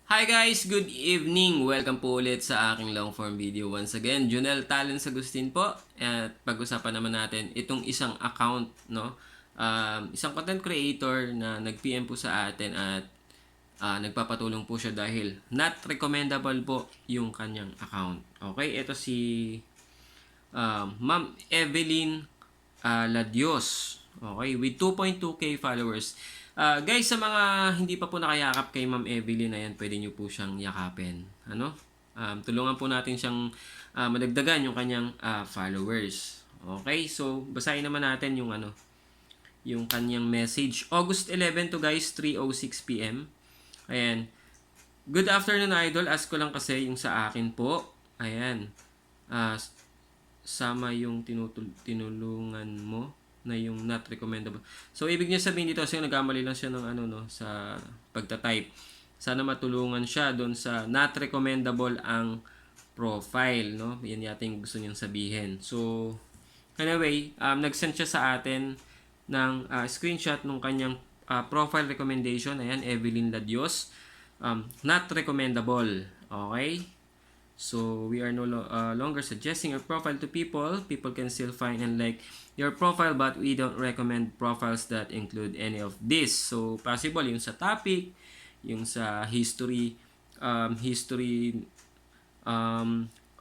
Hi guys! Good evening! Welcome po ulit sa aking long form video. Once again, Junel Talents Agustin po. At pag-usapan naman natin itong isang account, no? Isang content creator na nag-PM po sa atin at nagpapatulong po siya dahil not recommendable po yung kanyang account. Okay? Ito si Ma'am Evelyn Ladios. Okay? With 2.2k followers. Guys, sa mga hindi pa po nakayakap kay Ma'am Evelyn, ayan, pwede nyo po siyang yakapin. Ano? Tulungan po natin siyang madagdagan yung kanyang followers. Okay? So, basahin naman natin yung yung kanyang message. August 11 to guys, 3:06 PM. Ayan. Good afternoon, idol. Ask ko lang kasi yung sa akin po. Ayan. Sama yung tinulungan mo na yung not recommendable. So, ibig niya sabihin dito, kasi nagkamali lang siya ng sa pagta-type. Sana matulungan siya doon sa not recommendable ang profile, no? Yan yata yung gusto niyang sabihin. So, anyway, nag-send siya sa atin ng screenshot ng kanyang profile recommendation. Ayan, Evelyn Ladios. Not recommendable. Okay? So, we are no longer suggesting your profile to people. People can still find and like your profile, but we don't recommend profiles that include any of this. So, possible yung sa topic, yung sa history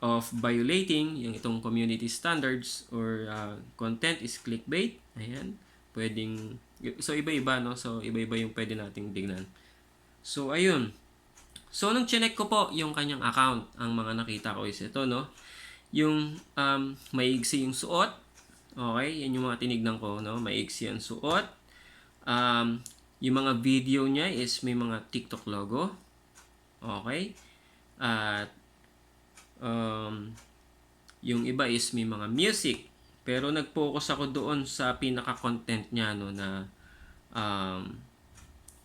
of violating yung itong community standards or content is clickbait. Ayan. Pwedeng, so iba-iba, no? So, iba-iba yung pwede nating tignan. So, ayun. So, nung chinek ko po yung kanyang account, ang mga nakita ko is ito, no? Yung maigsi yung suot. Okay? Yan yung mga tinignan ko, no? Maigsi ang suot. Yung mga video niya is may mga TikTok logo. Okay? At yung iba is may mga music. Pero nag-focus ako doon sa pinaka-content niya, no? Na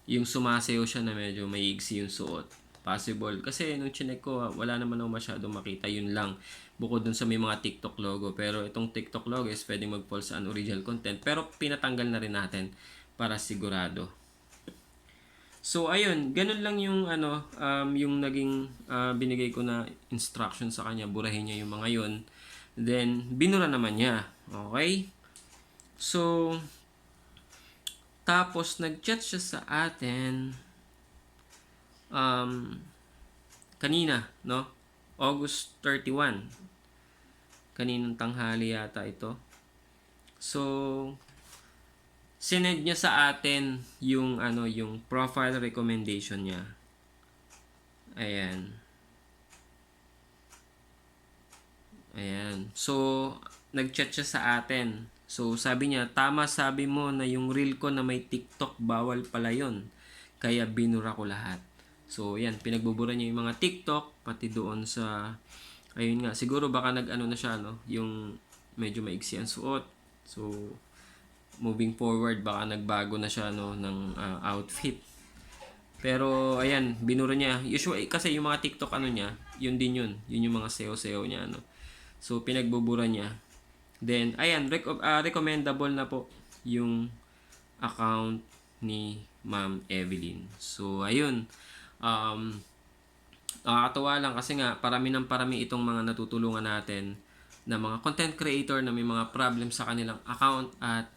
yung sumasayaw siya na medyo maigsi yung suot. Possible. Kasi nung chinek ko, wala naman ako masyadong makita. Yun lang. Bukod dun sa may mga TikTok logo. Pero itong TikTok logo is pwedeng mag-fall sa unoriginal content. Pero pinatanggal na rin natin para sigurado. So, ayun. Ganun lang yung yung naging binigay ko na instruction sa kanya. Burahin niya yung mga yun. Then, binura naman niya. Okay? So, tapos, nag-chat siya sa atin kanina, no? August 31. Kaninang tanghali yata ito. So, sinend niya sa atin yung yung profile recommendation niya. Ayan. Ayan. So, nag-chat siya sa atin. So, sabi niya, tama sabi mo na yung reel ko na may TikTok, bawal pala yun. Kaya binura ko lahat. So, yan, pinagbubura niya yung mga TikTok, pati doon sa, ayun nga, siguro baka nag-ano na siya, no? Yung medyo maigsi ang suot. So, moving forward, baka nagbago na siya, no, ng outfit. Pero, ayan, binura niya. Usually, kasi yung mga TikTok, niya, yun din yun. Yun yung mga sayo-sayo niya, no? So, pinagbubura niya. Then, ayan, recommendable na po yung account ni Ma'am Evelyn. So, ayun. Nakakatuwa lang kasi nga parami itong mga natutulungan natin na mga content creator na may mga problem sa kanilang account at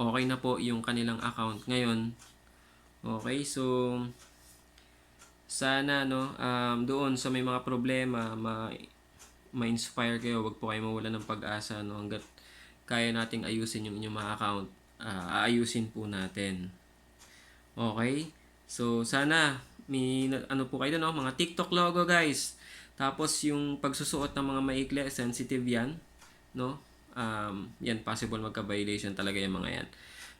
okay na po yung kanilang account ngayon. Okay, so sana doon sa may mga problema ma-inspire kayo, wag po kayo mawalan ng pag-asa, no, hangga't kaya nating ayusin yung inyong mga account, aayusin po natin. Okay? So, sana may po kayo doon, no? Mga TikTok logo, guys. Tapos, yung pagsusuot ng mga maikli, sensitive yan, no? Yan, possible magka-violation talaga yung mga yan.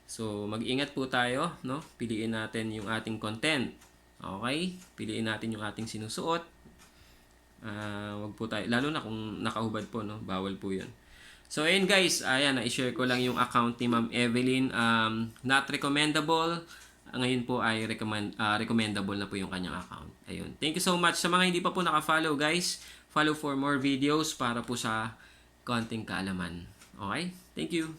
So, mag-ingat po tayo, no? Piliin natin yung ating content. Okay? Piliin natin yung ating sinusuot. Wag po tayo, lalo na kung nakahubad po, no? Bawal po yun. So, ayun guys, ayan, na-share ko lang yung account ni Ma'am Evelyn. Not recommendable. Ngayon po ay recommendable na po yung kanyang account. Ayun. Thank you so much. Sa mga hindi pa po naka-follow, guys, follow for more videos para po sa konting kaalaman. Okay? Thank you.